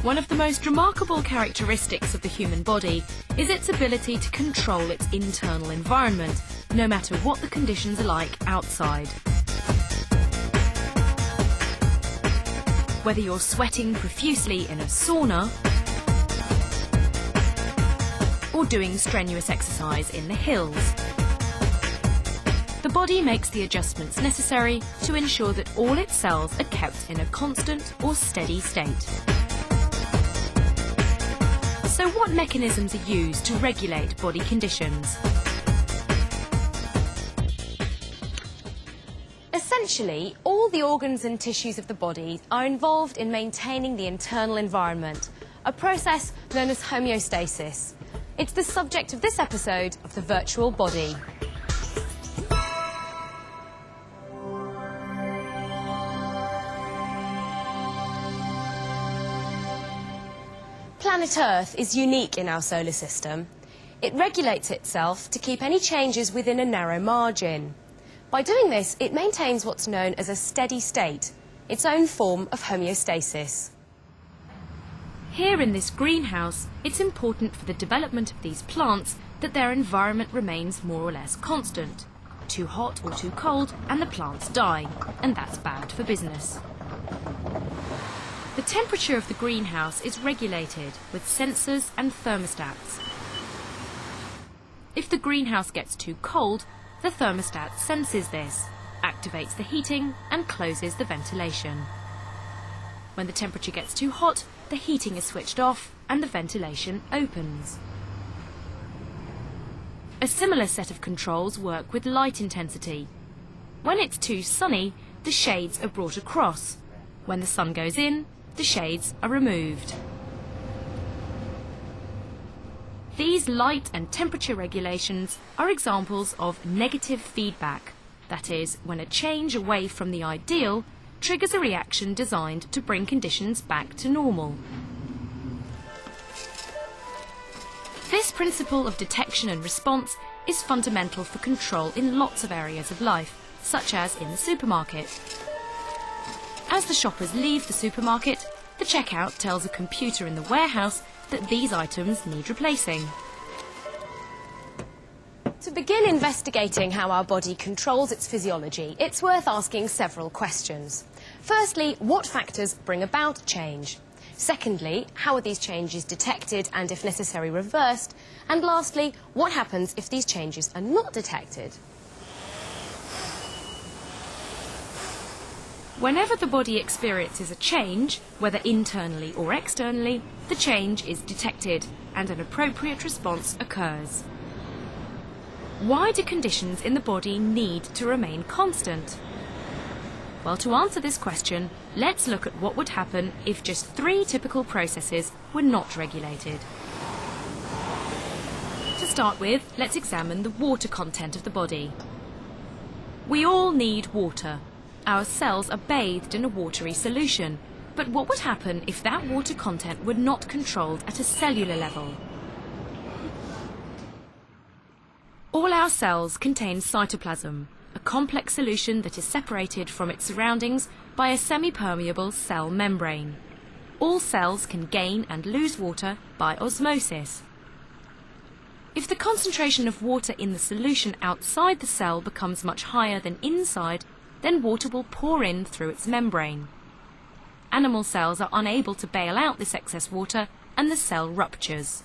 One of the most remarkable characteristics of the human body is its ability to control its internal environment, no matter what the conditions are like outside. Whether you're sweating profusely in a sauna or doing strenuous exercise in the hills, the body makes the adjustments necessary to ensure that all its cells are kept in a constant or steady state. So what mechanisms are used to regulate body conditions? Essentially, all the organs and tissues of the body are involved in maintaining the internal environment, a process known as homeostasis. It's the subject of this episode of The Virtual Body. Planet Earth is unique in our solar system. It regulates itself to keep any changes within a narrow margin. By doing this, it maintains what's known as a steady state, its own form of homeostasis. Here in this greenhouse, it's important for the development of these plants that their environment remains more or less constant. Too hot or too cold and the plants die, and that's bad for business. The temperature of the greenhouse is regulated with sensors and thermostats. If the greenhouse gets too cold, the thermostat senses this, activates the heating and closes the ventilation. When the temperature gets too hot, the heating is switched off and the ventilation opens. A similar set of controls work with light intensity. When it's too sunny, the shades are brought across. When the sun goes in, the shades are removed. These light and temperature regulations are examples of negative feedback. That is, when a change away from the ideal triggers a reaction designed to bring conditions back to normal. This principle of detection and response is fundamental for control in lots of areas of life, such as in the supermarket. As the shoppers leave the supermarket, the checkout tells a computer in the warehouse that these items need replacing. To begin investigating how our body controls its physiology, it's worth asking several questions. Firstly, what factors bring about change? Secondly, how are these changes detected and, if necessary, reversed? And lastly, what happens if these changes are not detected? Whenever the body experiences a change, whether internally or externally, the change is detected and an appropriate response occurs. Why do conditions in the body need to remain constant? Well, to answer this question, let's look at what would happen if just 3 typical processes were not regulated. To start with, let's examine the water content of the body. We all need water. Our cells are bathed in a watery solution. But what would happen if that water content were not controlled at a cellular level? All our cells contain cytoplasm, a complex solution that is separated from its surroundings by a semi-permeable cell membrane. All cells can gain and lose water by osmosis. If the concentration of water in the solution outside the cell becomes much higher than inside, then water will pour in through its membrane. Animal cells are unable to bail out this excess water and the cell ruptures.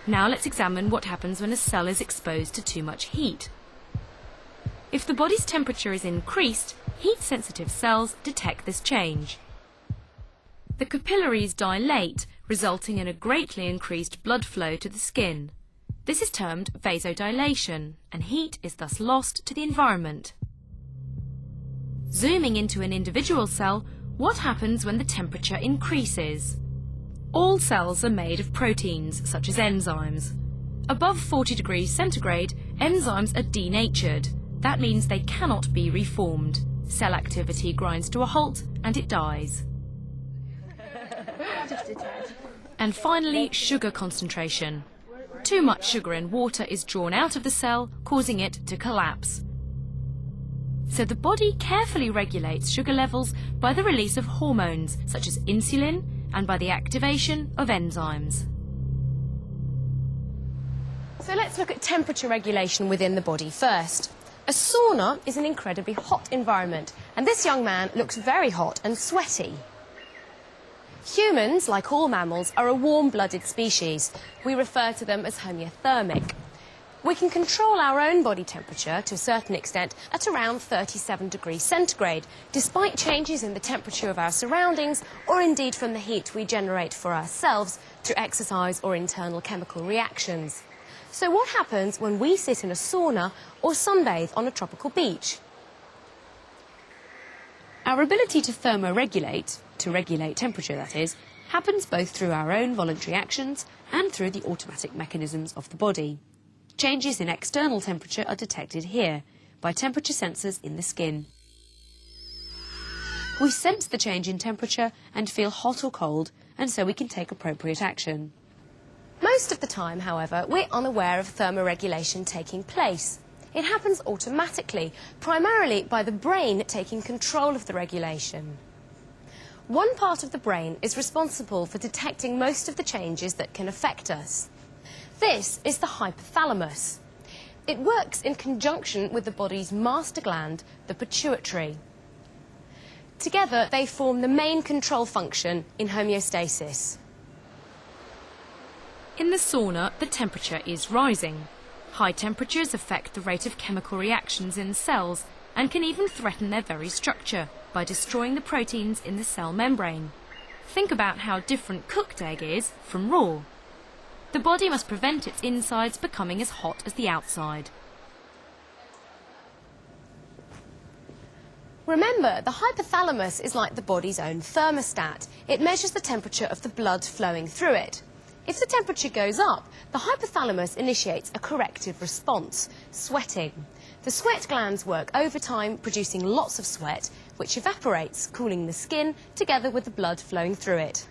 Now let's examine what happens when a cell is exposed to too much heat. If the body's temperature is increased, heat-sensitive cells detect this change. The capillaries dilate, resulting in a greatly increased blood flow to the skin. This is termed vasodilation, and heat is thus lost to the environment. Zooming into an individual cell, what happens when the temperature increases? All cells are made of proteins, such as enzymes. Above 40 degrees centigrade, enzymes are denatured. That means they cannot be reformed. Cell activity grinds to a halt, and it dies. And finally, sugar concentration. Too much sugar in water is drawn out of the cell, causing it to collapse. So the body carefully regulates sugar levels by the release of hormones such as insulin and by the activation of enzymes. So let's look at temperature regulation within the body first. A sauna is an incredibly hot environment, and this young man looks very hot and sweaty. Humans, like all mammals, are a warm-blooded species. We refer to them as homeothermic. We can control our own body temperature to a certain extent at around 37 degrees centigrade, despite changes in the temperature of our surroundings or indeed from the heat we generate for ourselves through exercise or internal chemical reactions. So what happens when we sit in a sauna or sunbathe on a tropical beach? Our ability to thermoregulate, to regulate temperature that is, happens both through our own voluntary actions and through the automatic mechanisms of the body. Changes in external temperature are detected here by temperature sensors in the skin. We sense the change in temperature and feel hot or cold, and so we can take appropriate action. Most of the time, however, we're unaware of thermoregulation taking place. It happens automatically, primarily by the brain taking control of the regulation. One part of the brain is responsible for detecting most of the changes that can affect us. This is the hypothalamus. It works in conjunction with the body's master gland, the pituitary. Together, they form the main control function in homeostasis. In the sauna, the temperature is rising. High temperatures affect the rate of chemical reactions in cells and can even threaten their very structure by destroying the proteins in the cell membrane. Think about how different cooked egg is from raw. The body must prevent its insides becoming as hot as the outside. Remember, the hypothalamus is like the body's own thermostat. It measures the temperature of the blood flowing through it. If the temperature goes up, the hypothalamus initiates a corrective response, sweating. The sweat glands work overtime, producing lots of sweat, which evaporates, cooling the skin, together with the blood flowing through it.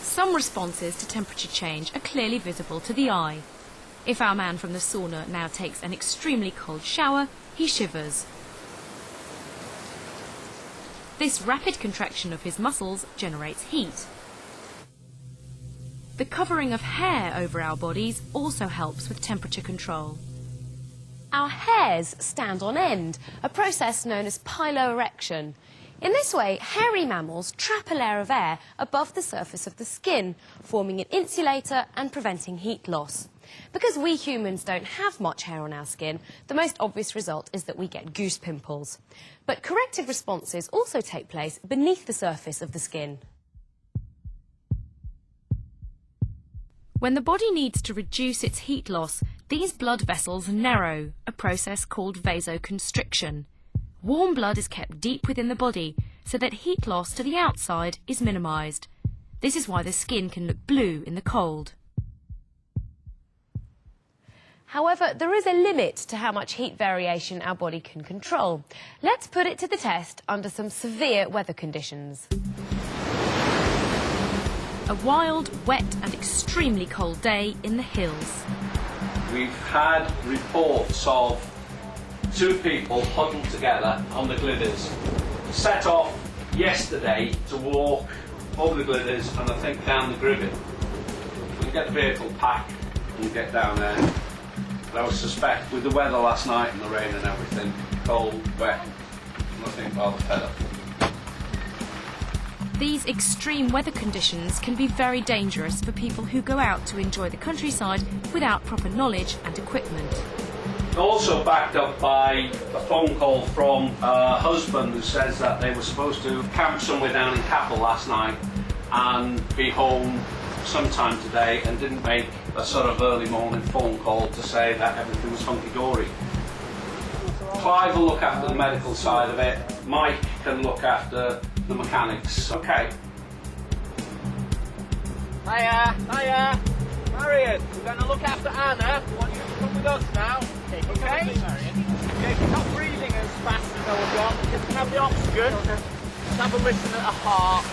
Some responses to temperature change are clearly visible to the eye. If our man from the sauna now takes an extremely cold shower, he shivers. This rapid contraction of his muscles generates heat. The covering of hair over our bodies also helps with temperature control. Our hairs stand on end, a process known as piloerection. In this way, hairy mammals trap a layer of air above the surface of the skin, forming an insulator and preventing heat loss. Because we humans don't have much hair on our skin, the most obvious result is that we get goose pimples. But corrective responses also take place beneath the surface of the skin. When the body needs to reduce its heat loss, these blood vessels narrow, a process called vasoconstriction. Warm blood is kept deep within the body so that heat loss to the outside is minimised. This is why the skin can look blue in the cold. However, there is a limit to how much heat variation our body can control. Let's put it to the test under some severe weather conditions. A wild, wet and extremely cold day in the hills. We've had reports of 2 people huddled together on the gliders. Set off yesterday to walk over the gliders and I think down the Grivet. We get the vehicle packed and get down there. But I would suspect with the weather last night and the rain and everything, cold, wet, nothing rather fed up. These extreme weather conditions can be very dangerous for people who go out to enjoy the countryside without proper knowledge and equipment. Also backed up by a phone call from a husband who says that they were supposed to camp somewhere down in Capel last night and be home sometime today and didn't make a sort of early morning phone call to say that everything was hunky-dory. Clive will look after the medical side of it, Mike can look after the mechanics. Okay. Hiya, hiya. Marion, we're going to look after Anna. I want you to come with us now. Okay? Yeah, if you're not breathing as fast as I would want, you can have the oxygen. Just have a listen at her heart.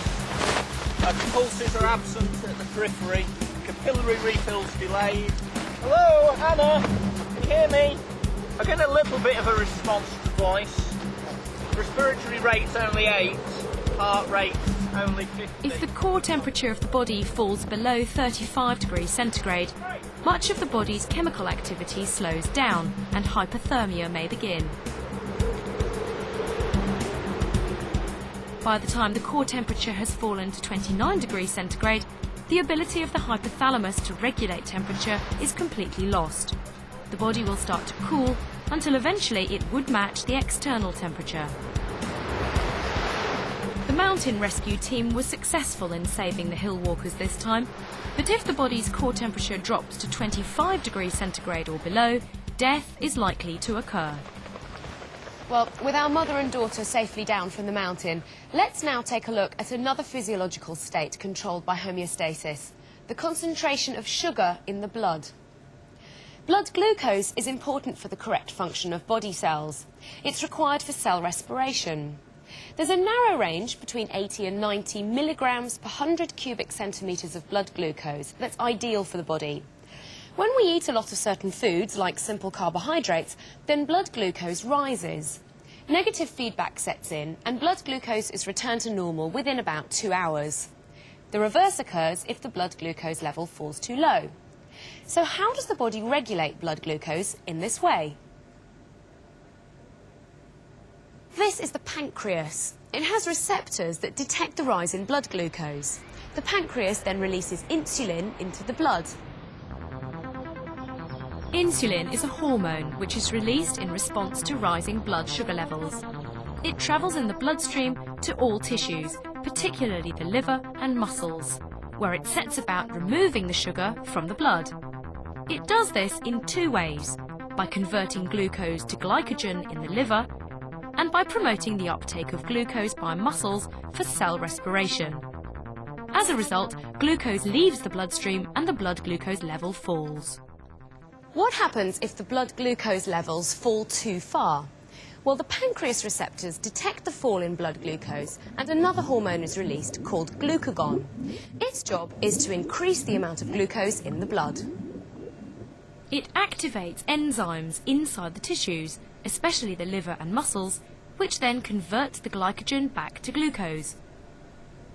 Her pulses are absent at the periphery. Capillary refill's delayed. Hello, Anna. Can you hear me? I get a little bit of a response to voice. Respiratory rate's only 8, heart rate's only 50. If the core temperature of the body falls below 35 degrees centigrade, much of the body's chemical activity slows down and hypothermia may begin. By the time the core temperature has fallen to 29 degrees centigrade, the ability of the hypothalamus to regulate temperature is completely lost. The body will start to cool until eventually it would match the external temperature. The mountain rescue team was successful in saving the hill walkers this time, but if the body's core temperature drops to 25 degrees centigrade or below, death is likely to occur. Well, with our mother and daughter safely down from the mountain, let's now take a look at another physiological state controlled by homeostasis, the concentration of sugar in the blood. Blood glucose is important for the correct function of body cells. It's required for cell respiration. There's a narrow range between 80 and 90 milligrams per 100 cubic centimetres of blood glucose that's ideal for the body. When we eat a lot of certain foods, like simple carbohydrates, then blood glucose rises. Negative feedback sets in, and blood glucose is returned to normal within about 2 hours. The reverse occurs if the blood glucose level falls too low. So how does the body regulate blood glucose in this way? This is the pancreas. It has receptors that detect the rise in blood glucose. The pancreas then releases insulin into the blood. Insulin is a hormone which is released in response to rising blood sugar levels. It travels in the bloodstream to all tissues, particularly the liver and muscles, where it sets about removing the sugar from the blood. It does this in 2 ways, by converting glucose to glycogen in the liver and by promoting the uptake of glucose by muscles for cell respiration. As a result, glucose leaves the bloodstream and the blood glucose level falls. What happens if the blood glucose levels fall too far? Well, the pancreas receptors detect the fall in blood glucose and another hormone is released called glucagon. Its job is to increase the amount of glucose in the blood. It activates enzymes inside the tissues, especially the liver and muscles, which then convert the glycogen back to glucose.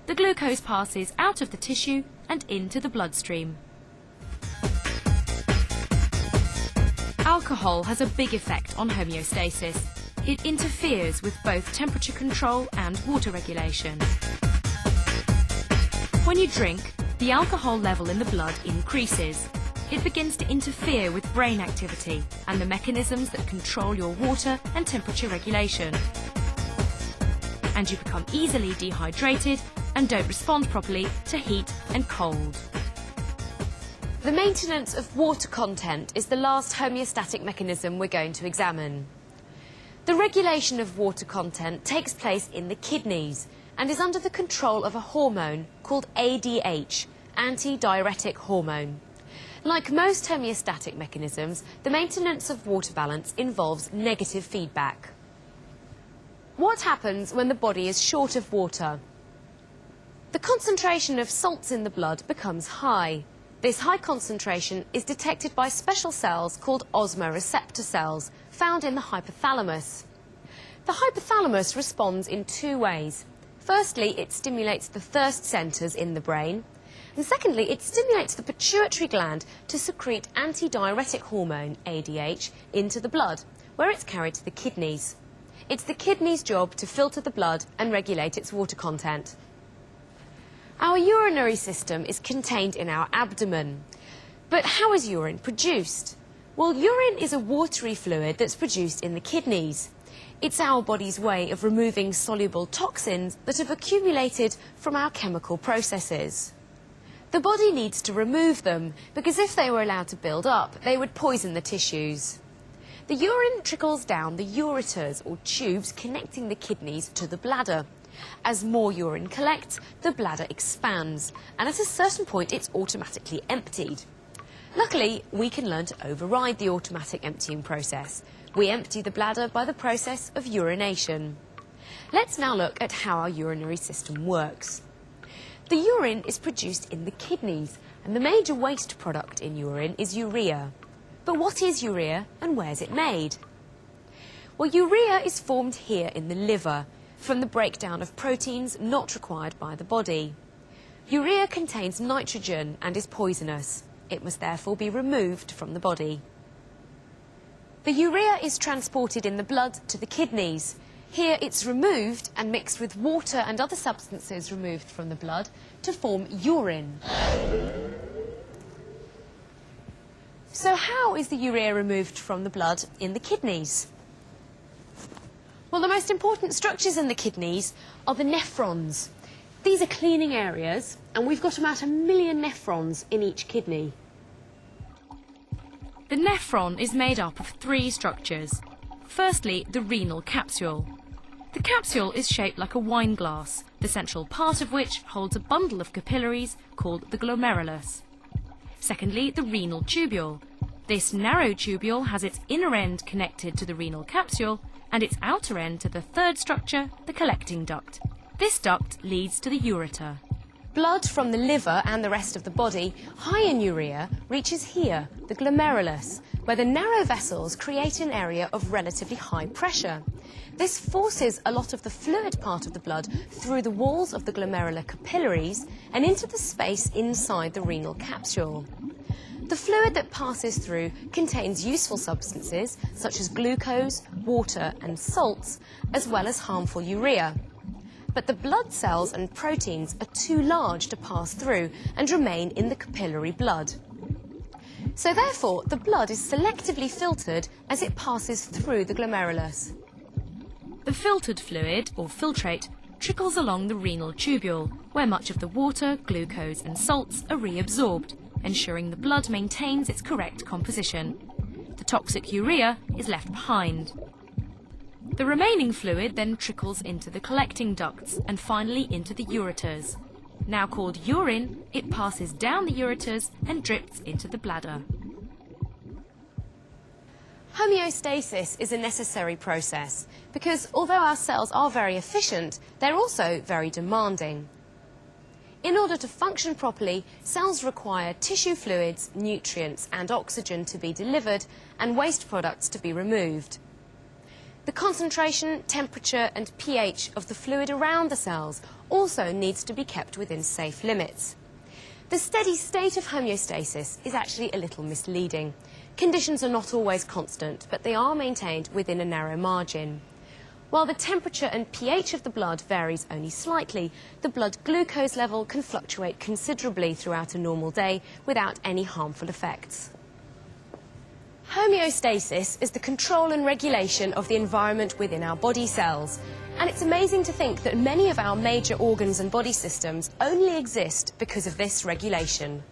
The glucose passes out of the tissue and into the bloodstream. Alcohol has a big effect on homeostasis. It interferes with both temperature control and water regulation. When you drink, the alcohol level in the blood increases. It begins to interfere with brain activity and the mechanisms that control your water and temperature regulation. And you become easily dehydrated and don't respond properly to heat and cold. The maintenance of water content is the last homeostatic mechanism we're going to examine. The regulation of water content takes place in the kidneys and is under the control of a hormone called ADH, antidiuretic hormone. Like most homeostatic mechanisms, the maintenance of water balance involves negative feedback. What happens when the body is short of water? The concentration of salts in the blood becomes high. This high concentration is detected by special cells called osmoreceptor cells, found in the hypothalamus. The hypothalamus responds in 2 ways. Firstly, it stimulates the thirst centres in the brain. And secondly, it stimulates the pituitary gland to secrete antidiuretic hormone, ADH, into the blood, where it's carried to the kidneys. It's the kidneys' job to filter the blood and regulate its water content. Our urinary system is contained in our abdomen. But how is urine produced? Well, urine is a watery fluid that's produced in the kidneys. It's our body's way of removing soluble toxins that have accumulated from our chemical processes. The body needs to remove them because if they were allowed to build up, they would poison the tissues. The urine trickles down the ureters or tubes connecting the kidneys to the bladder. As more urine collects, the bladder expands, and at a certain point it's automatically emptied. Luckily, we can learn to override the automatic emptying process. We empty the bladder by the process of urination. Let's now look at how our urinary system works. The urine is produced in the kidneys, and the major waste product in urine is urea. But what is urea and where is it made? Well, urea is formed here in the liver from the breakdown of proteins not required by the body. Urea contains nitrogen and is poisonous. It must therefore be removed from the body. The urea is transported in the blood to the kidneys. Here it's removed and mixed with water and other substances removed from the blood to form urine. So how is the urea removed from the blood in the kidneys? Well, the most important structures in the kidneys are the nephrons. These are cleaning areas, and we've got about 1 million nephrons in each kidney. The nephron is made up of 3 structures. Firstly, the renal capsule. The capsule is shaped like a wine glass, the central part of which holds a bundle of capillaries called the glomerulus. Secondly, the renal tubule. This narrow tubule has its inner end connected to the renal capsule and its outer end to the third structure, the collecting duct. This duct leads to the ureter. Blood from the liver and the rest of the body, high in urea, reaches here, the glomerulus, where the narrow vessels create an area of relatively high pressure. This forces a lot of the fluid part of the blood through the walls of the glomerular capillaries and into the space inside the renal capsule. The fluid that passes through contains useful substances such as glucose, water and salts, as well as harmful urea. But the blood cells and proteins are too large to pass through and remain in the capillary blood. So therefore, the blood is selectively filtered as it passes through the glomerulus. The filtered fluid, or filtrate, trickles along the renal tubule, where much of the water, glucose and salts are reabsorbed, ensuring the blood maintains its correct composition. The toxic urea is left behind. The remaining fluid then trickles into the collecting ducts and finally into the ureters. Now called urine, it passes down the ureters and drips into the bladder. Homeostasis is a necessary process because although our cells are very efficient, they're also very demanding. In order to function properly, cells require tissue fluids, nutrients and oxygen to be delivered and waste products to be removed. The concentration, temperature and pH of the fluid around the cells also needs to be kept within safe limits. The steady state of homeostasis is actually a little misleading. Conditions are not always constant, but they are maintained within a narrow margin. While the temperature and pH of the blood varies only slightly, the blood glucose level can fluctuate considerably throughout a normal day without any harmful effects. Homeostasis is the control and regulation of the environment within our body cells. And it's amazing to think that many of our major organs and body systems only exist because of this regulation.